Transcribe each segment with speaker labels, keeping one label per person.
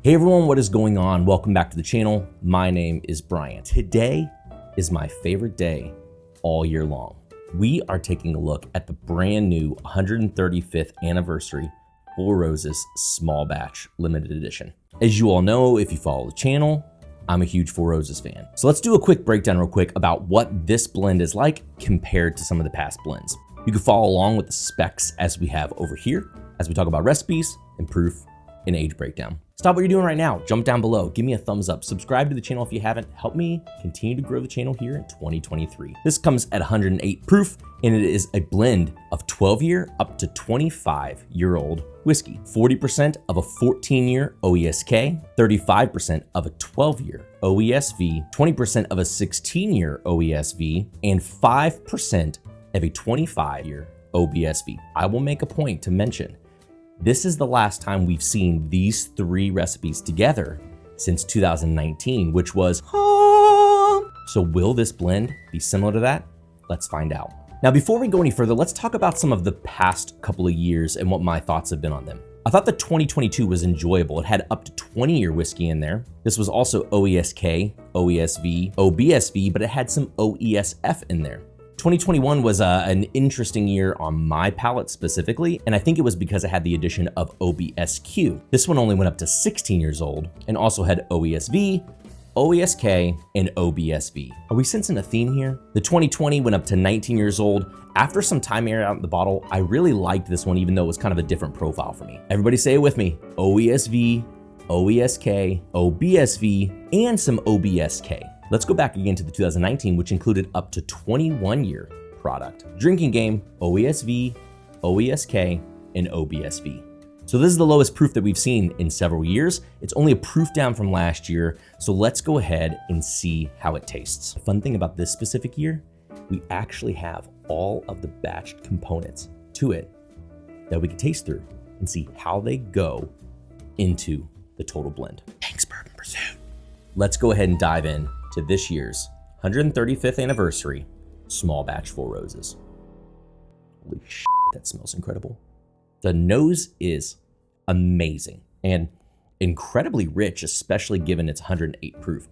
Speaker 1: Hey everyone, what is going on? Welcome back to the channel. My name is Brian. Today is my favorite day all year long. We are taking a look at the brand new 135th anniversary Four Roses small batch limited edition. As you all know, if you follow the channel, I'm a huge Four Roses fan. So let's do a quick breakdown real quick about what this blend is like compared to some of the past blends. You can follow along with the specs as we have over here, as we talk about recipes and proof and age breakdown. Stop what you're doing right now, jump down below, give me a thumbs up, subscribe to the channel if you haven't, help me continue to grow the channel here in 2023. This comes at 108 proof, and it is a blend of 12-year up to 25-year-old whiskey. 40% of a 14-year OESK, 35% of a 12-year OESV, 20% of a 16-year OESV, and 5% of a 25-year OBSV. I will make a point to mention this is the last time we've seen these three recipes together since 2019, which was So will this blend be similar to that? Let's find out. Now, before we go any further, let's talk about some of the past couple of years and what my thoughts have been on them. I thought the 2022 was enjoyable. It had up to 20-year whiskey in there. This was also OESK, OESV, OBSV, but it had some OESF in there. 2021 was an interesting year on my palate specifically, and I think it was because it had the addition of OBSQ. This one only went up to 16 years old and also had OESV, OESK, and OBSV. Are we sensing a theme here? The 2020 went up to 19 years old. After some time aired out in the bottle, I really liked this one, even though it was kind of a different profile for me. Everybody say it with me: OESV, OESK, OBSV, and some OBSK. Let's go back again to the 2019, which included up to 21-year product. Drinking game, OESV, OESK, and OBSV. So this is the lowest proof that we've seen in several years. It's only a proof down from last year. So let's go ahead and see how it tastes. The fun thing about this specific year, we actually have all of the batched components to it that we can taste through and see how they go into the total blend. Thanks, Bourbon Pursuit. Let's go ahead and dive in to this year's 135th anniversary small batch Four Roses. Holy shit, that smells incredible. The nose is amazing and incredibly rich, especially given it's 108 proof.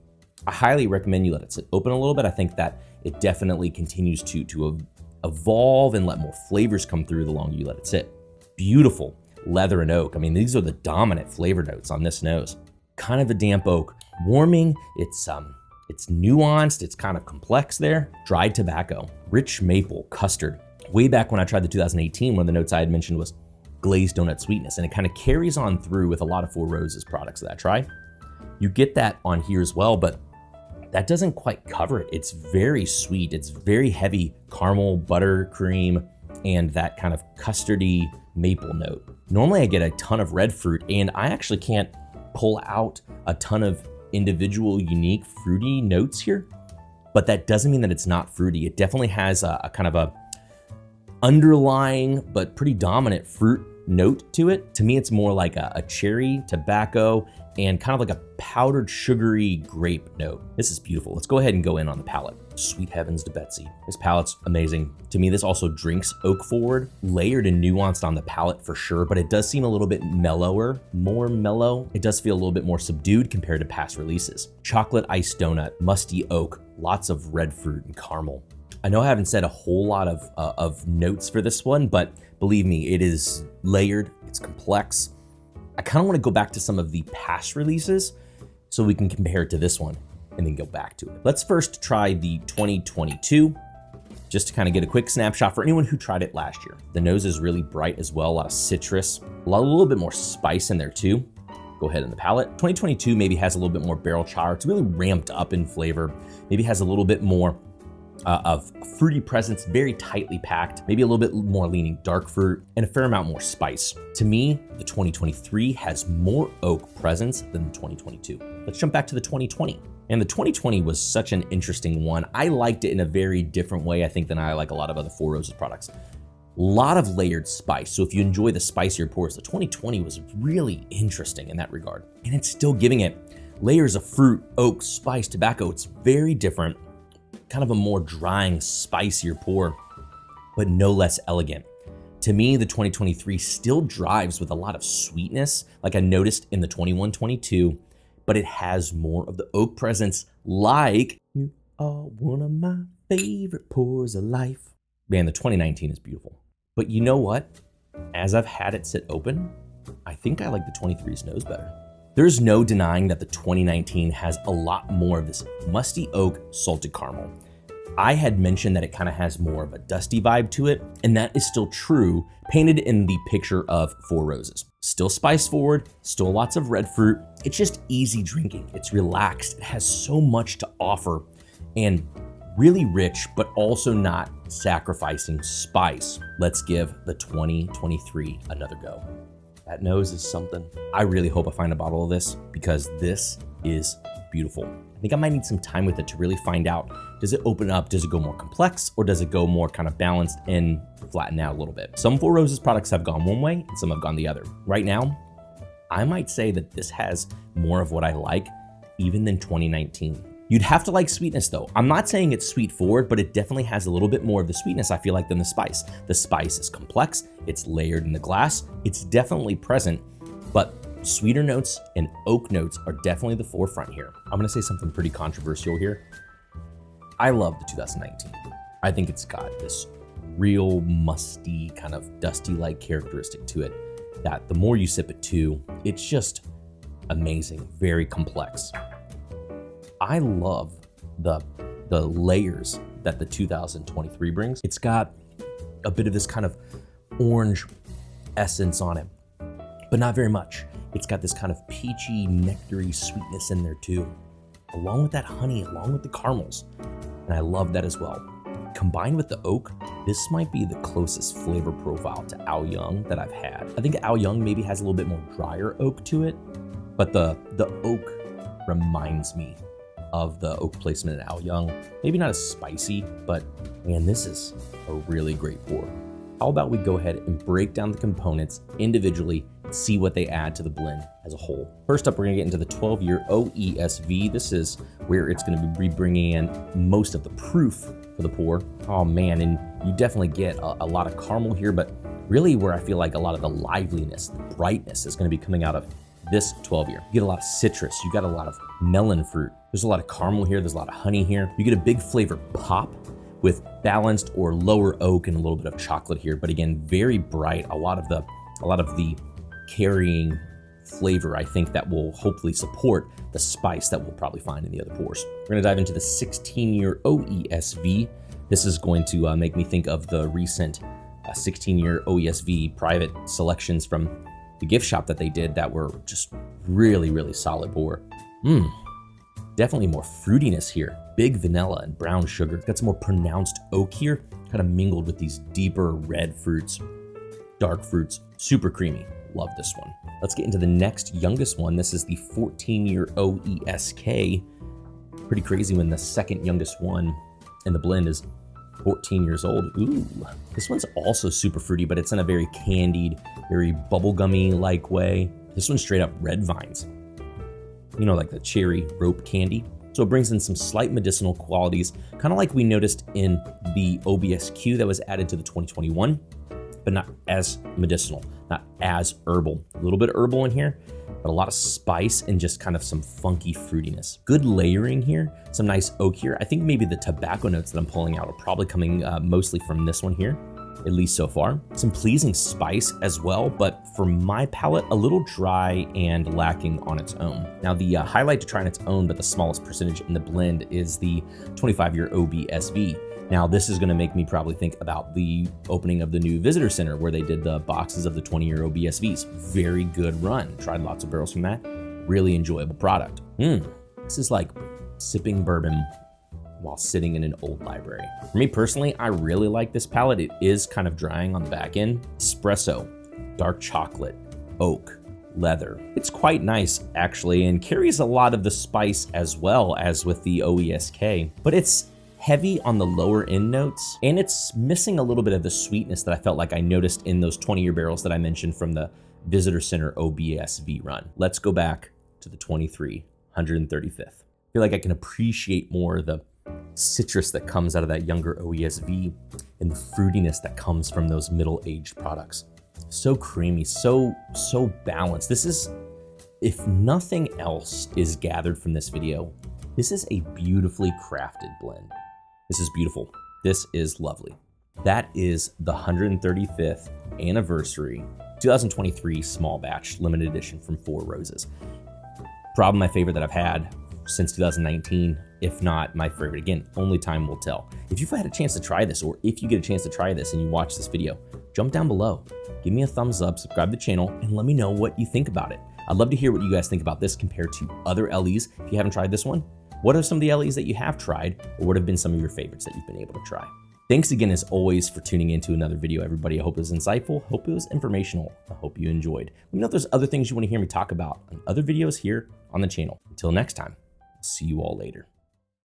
Speaker 1: I highly recommend you let it sit open a little bit. I think that it definitely continues to evolve and let more flavors come through the longer you let it sit. Beautiful leather and oak. I mean, these are the dominant flavor notes on this nose. Kind of a damp oak, warming. It's nuanced, it's kind of complex there. Dried tobacco, rich maple, custard. Way back when I tried the 2018, one of the notes I had mentioned was glazed donut sweetness, and it kind of carries on through with a lot of Four Roses products that I try. You get that on here as well, but that doesn't quite cover it. It's very sweet, it's very heavy caramel, buttercream, and that kind of custardy maple note. Normally I get a ton of red fruit, and I actually can't pull out a ton of individual unique fruity notes here, but that doesn't mean that it's not fruity. It definitely has a kind of a underlying but pretty dominant fruit note to it. To me, it's more like a cherry, tobacco, and kind of like a powdered sugary grape note. This is beautiful. Let's go ahead and go in on the palate. Sweet heavens to Betsy. This palate's amazing. To me, this also drinks oak forward, layered and nuanced on the palate for sure, but it does seem a little bit mellower, more mellow. It does feel a little bit more subdued compared to past releases. Chocolate iced donut, musty oak, lots of red fruit and caramel. I know I haven't said a whole lot of notes for this one, but believe me, it is layered, it's complex. I kind of want to go back to some of the past releases so we can compare it to this one and then go back to it. Let's first try the 2022, just to kind of get a quick snapshot for anyone who tried it last year. The nose is really bright as well, a lot of citrus, a little bit more spice in there too. Go ahead in the palate. 2022 maybe has a little bit more barrel char. It's really ramped up in flavor. Maybe has a little bit more of fruity presence, very tightly packed, maybe a little bit more leaning dark fruit, and a fair amount more spice. To me, the 2023 has more oak presence than the 2022. Let's jump back to the 2020. And the 2020 was such an interesting one. I liked it in a very different way, I think, than I like a lot of other Four Roses products. A lot of layered spice. So if you enjoy the spicier pours, the 2020 was really interesting in that regard. And it's still giving it layers of fruit, oak, spice, tobacco. It's very different. Kind of a more drying, spicier pour, but no less elegant. To me, the 2023 still drives with a lot of sweetness, like I noticed in the 21-22, but it has more of the oak presence, like you are one of my favorite pours of life. Man, the 2019 is beautiful. But you know what? As I've had it sit open, I think I like the 23's nose better. There's no denying that the 2019 has a lot more of this musty oak salted caramel. I had mentioned that it kind of has more of a dusty vibe to it, and that is still true, painted in the picture of Four Roses. Still spice forward, still lots of red fruit. It's just easy drinking. It's relaxed. It has so much to offer and really rich, but also not sacrificing spice. Let's give the 2023 another go. That nose is something. I really hope I find a bottle of this because this is beautiful. I think I might need some time with it to really find out, does it open up, does it go more complex, or does it go more kind of balanced and flatten out a little bit? Some Four Roses products have gone one way and some have gone the other. Right now, I might say that this has more of what I like even than 2019. You'd have to like sweetness though. I'm not saying it's sweet forward, but it definitely has a little bit more of the sweetness, I feel like, than the spice. The spice is complex, it's layered in the glass, it's definitely present, but sweeter notes and oak notes are definitely the forefront here. I'm gonna say something pretty controversial here. I love the 2019. I think it's got this real musty, kind of dusty-like characteristic to it that the more you sip it too, it's just amazing, very complex. I love the layers that the 2023 brings. It's got a bit of this kind of orange essence on it, but not very much. It's got this kind of peachy, nectary sweetness in there too, along with that honey, along with the caramels. And I love that as well. Combined with the oak, this might be the closest flavor profile to Ao Young that I've had. I think Ao Young maybe has a little bit more drier oak to it, but the oak reminds me of the oak placement in Ao Young. Maybe not as spicy, but man, this is a really great pour. How about we go ahead and break down the components individually, see what they add to the blend as a whole. First up, we're gonna get into the 12-year OESV. This is where it's gonna be bringing in most of the proof for the pour. Oh man, and you definitely get a lot of caramel here, but really where I feel like a lot of the liveliness, the brightness is gonna be coming out of this 12-year. You get a lot of citrus, you got a lot of melon fruit. There's a lot of caramel here, there's a lot of honey here. You get a big flavor pop with balanced or lower oak and a little bit of chocolate here, but again, very bright. A lot of the carrying flavor, I think, that will hopefully support the spice that we'll probably find in the other pours. We're gonna dive into the 16-year OESV. This is going to make me think of the recent 16-year OESV private selections from the gift shop that they did that were just really, really solid pour. Definitely more fruitiness here. Big vanilla and brown sugar. It's got some more pronounced oak here, kind of mingled with these deeper red fruits, dark fruits, super creamy. Love this one. Let's get into the next youngest one. This is the 14-year OESK. Pretty crazy when the second youngest one in the blend is 14 years old. Ooh, this one's also super fruity, but it's in a very candied, very bubblegummy-like way. This one's straight up red vines. You know, like the cherry rope candy. So it brings in some slight medicinal qualities, kind of like we noticed in the OBSQ that was added to the 2021, but not as medicinal, not as herbal. A little bit herbal in here, but a lot of spice and just kind of some funky fruitiness. Good layering here, some nice oak here. I think maybe the tobacco notes that I'm pulling out are probably coming mostly from this one here, at least so far. Some pleasing spice as well, but for my palate, a little dry and lacking on its own. Now the highlight to try on its own, but the smallest percentage in the blend is the 25-year OBSV. Now this is gonna make me probably think about the opening of the new visitor center where they did the boxes of the 20-year OBSVs. Very good run. Tried lots of barrels from that. Really enjoyable product. This is like sipping bourbon while sitting in an old library. For me personally, I really like this palette. It is kind of drying on the back end. Espresso, dark chocolate, oak, leather. It's quite nice actually, and carries a lot of the spice as well as with the OESK, but it's heavy on the lower end notes, and it's missing a little bit of the sweetness that I felt like I noticed in those 20-year barrels that I mentioned from the Visitor Center OBSV run. Let's go back to the 23 135th. I feel like I can appreciate more the citrus that comes out of that younger OESV and the fruitiness that comes from those middle-aged products. So creamy, so balanced. This is, if nothing else is gathered from this video, this is a beautifully crafted blend. This is beautiful. This is lovely. That is the 135th anniversary 2023 small batch limited edition from Four Roses. Probably my favorite that I've had since 2019, if not my favorite. Again, only time will tell. If you've had a chance to try this, or if you get a chance to try this and you watch this video, jump down below, give me a thumbs up, subscribe to the channel, and let me know what you think about it. I'd love to hear what you guys think about this compared to other LEs. If you haven't tried this one, what are some of the LEs that you have tried, or what have been some of your favorites that you've been able to try? Thanks again, as always, for tuning into another video, everybody. I hope it was insightful. Hope it was informational. I hope you enjoyed. Let me know if there's other things you want to hear me talk about on other videos here on the channel. Until next time, see you all later.